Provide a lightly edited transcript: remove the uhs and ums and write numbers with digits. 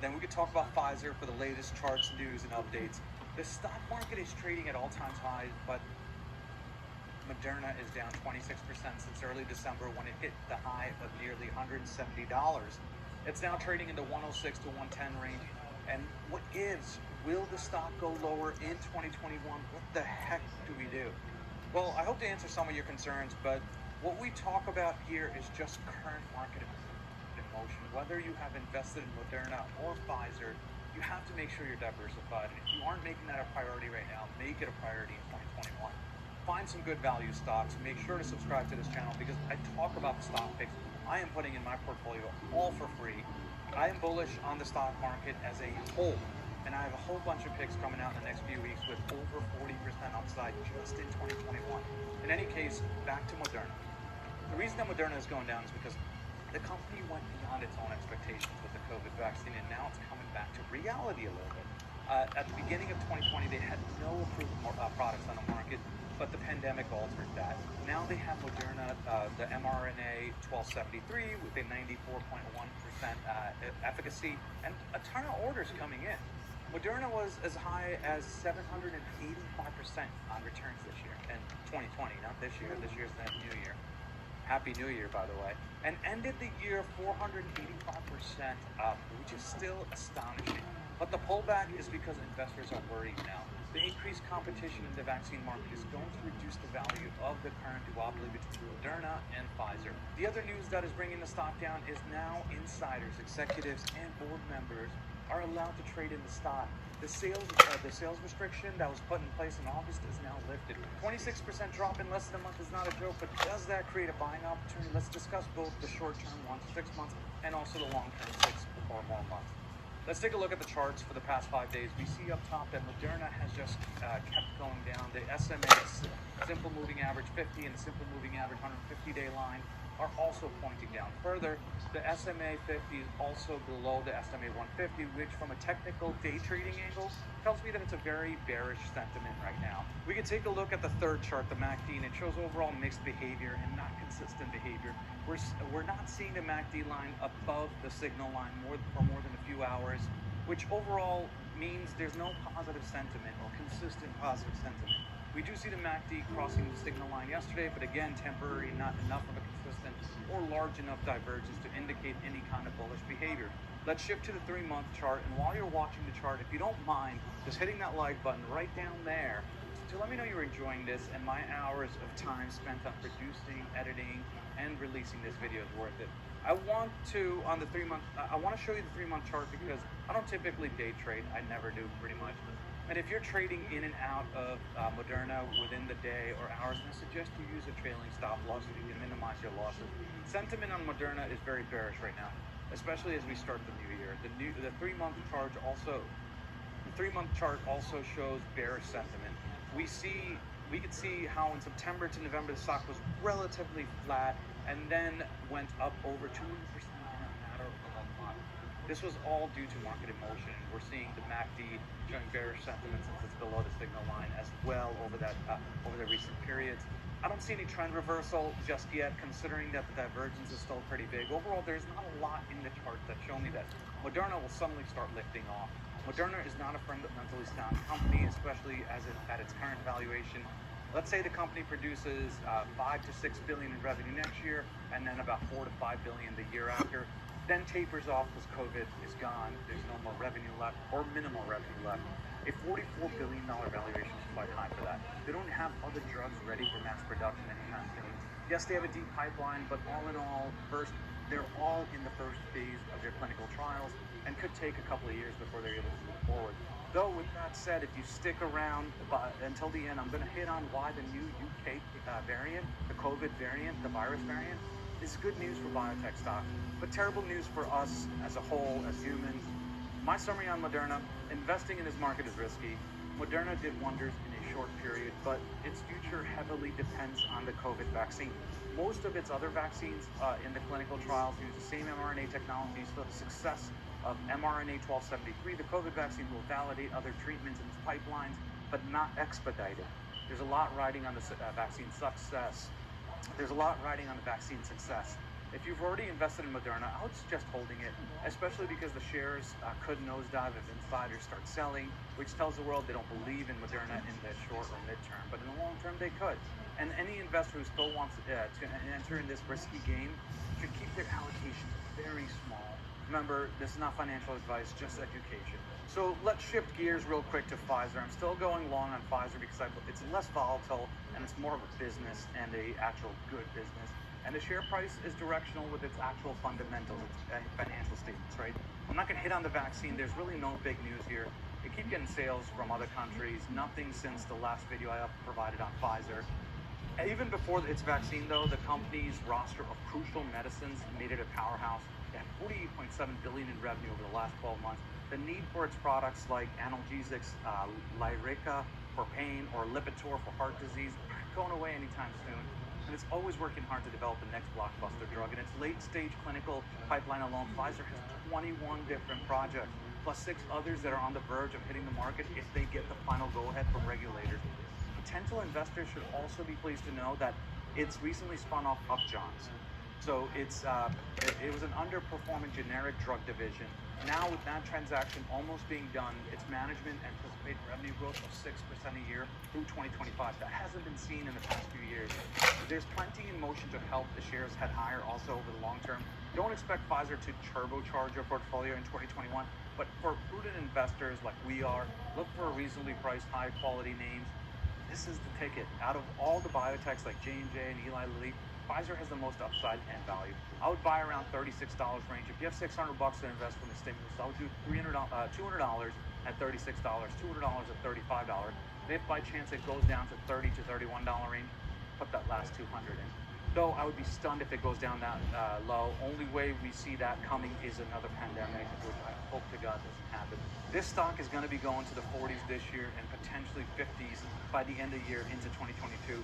Then we could talk about Pfizer for the latest charts, news, and updates. The stock market is trading at all-time highs, but Moderna is down 26% since early December when it hit the high of nearly $170. It's now trading in the 106 to 110 range. And what gives? Will the stock go lower in 2021? What the heck do we do? Well, I hope to answer some of your concerns, but what we talk about here is just current market in motion. Whether you have invested in Moderna or Pfizer, you have to make sure you're diversified. And if you aren't making that a priority right now, make it a priority in 2021. Find some good value stocks. Make sure to subscribe to this channel because I talk about the stock picks I am putting in my portfolio all for free. I am bullish on the stock market as a whole, and I have a whole bunch of picks coming out in the next few weeks with over 40% upside just in 2021. In any case, back to Moderna. The reason that Moderna is going down is because the company went beyond its own expectations with the COVID vaccine, and now it's coming back to reality a little bit. At the beginning of 2020, they had no approved products on the market, but the pandemic altered that. Now they have Moderna, the mRNA 1273 with a 94.1% efficacy, and a ton of orders coming in. Moderna was as high as 785% on returns this year, in 2020, not this year. This year's the new year. Happy New Year, by the way. And ended the year 485% up, which is still astonishing. But the pullback is because investors are worried now. The increased competition in the vaccine market is going to reduce the value of the current duopoly between Moderna and Pfizer. The other news that is bringing the stock down is now insiders, executives, and board members are allowed to trade in the stock. The sales restriction that was put in place in August is now lifted. 26% drop in less than a month is not a joke, but does that create a buying opportunity? Let's discuss both the short-term 1 to 6 months and also the long-term 6 or more months. Let's take a look at the charts for the past 5 days. We see up top that Moderna has just kept going down. The SMA, simple moving average 50, and the simple moving average 150-day line are also pointing down. Further, the SMA 50 is also below the SMA 150, which from a technical day trading angle tells me that it's a very bearish sentiment right now. We can take a look at the third chart, the MACD, and it shows overall mixed behavior and not consistent behavior. We're not seeing the MACD line above the signal line for more than a few hours, which overall means there's no positive sentiment or consistent positive sentiment. We do see the MACD crossing the signal line yesterday, but again, temporary, not enough of a consistent or large enough divergence to indicate any kind of bullish behavior. Let's shift to the 3-month chart, and while you're watching the chart, if you don't mind, just hitting that like button right down there to let me know you're enjoying this and my hours of time spent on producing, editing, and releasing this video is worth it. I want to show you the 3-month chart because I don't typically day trade. I never do, pretty much. And if you're trading in and out of Moderna within the day or hours, then I suggest you use a trailing stop loss so you can minimize your losses. Sentiment on Moderna is very bearish right now, especially as we start the new year. The 3-month chart also shows bearish sentiment. We could see how in September to November the stock was relatively flat and then went up over 200% in a matter of a month. This was all due to market emotion, and we're seeing the MACD showing bearish sentiment since it's below the signal line as well over the recent periods. I don't see any trend reversal just yet, considering that the divergence is still pretty big. Overall, there's not a lot in the chart that show me that Moderna will suddenly start lifting off. Moderna is not a fundamentally sound company, especially at its current valuation. Let's say the company produces 5 to 6 billion in revenue next year, and then about 4 to 5 billion the year after. Then tapers off because COVID is gone. There's no more revenue left, or minimal revenue left. A $44 billion valuation is quite high for that. They don't have other drugs ready for mass production anytime soon. Yes, they have a deep pipeline, but all in all, they're all in the first phase of their clinical trials and could take a couple of years before they're able to move forward. Though, with that said, if you stick around until the end, I'm going to hit on why the new UK variant, the COVID variant, the virus variant, is good news for biotech stocks, but terrible news for us as a whole, as humans. My summary on Moderna: investing in this market is risky. Moderna did wonders in a short period, but its future heavily depends on the COVID vaccine. Most of its other vaccines in the clinical trials use the same mRNA technology, so the success of mRNA 1273, the COVID vaccine, will validate other treatments in its pipelines, but not expedite it. There's a lot riding on the vaccine success. If you've already invested in Moderna, I would suggest holding it, especially because the shares could nosedive if insiders start selling, which tells the world they don't believe in Moderna in the short or midterm. But in the long term, they could. And any investor who still wants to enter in this risky game should keep their allocation very small. Remember, this is not financial advice, just education. So let's shift gears real quick to Pfizer. I'm still going long on Pfizer because it's less volatile and it's more of a business and a actual good business. And the share price is directional with its actual fundamentals, its financial statements, right? I'm not going to hit on the vaccine. There's really no big news here. They keep getting sales from other countries. Nothing since the last video I provided on Pfizer. Even before its vaccine, though, the company's roster of crucial medicines made it a powerhouse. They had $48.7 billion in revenue over the last 12 months. The need for its products like analgesics, Lyrica for pain, or Lipitor for heart disease aren't going away anytime soon. And it's always working hard to develop the next blockbuster drug. In its late-stage clinical pipeline alone, Pfizer has 21 different projects, plus 6 others that are on the verge of hitting the market if they get the final go-ahead from regulators. Potential investors should also be pleased to know that it's recently spun off Upjohn's. So it was an underperforming generic drug division. Now with that transaction almost being done, its management anticipates revenue growth of 6% a year through 2025. That hasn't been seen in the past few years. There's plenty in motion to help the shares head higher also over the long term. Don't expect Pfizer to turbocharge your portfolio in 2021, but for prudent investors like we are, look for reasonably priced, high quality names. This is the ticket. Out of all the biotechs like J&J and Eli Lilly, Pfizer has the most upside and value. I would buy around $36 range. If you have $600 to invest from the stimulus, I would do $200 at $36, $200 at $35. If by chance it goes down to $30 to $31 range, put that last 200 in. Though I would be stunned if it goes down that low. Only way we see that coming is another pandemic, which I hope to God doesn't happen. This stock is going to be going to the 40s this year and potentially 50s by the end of the year into 2022.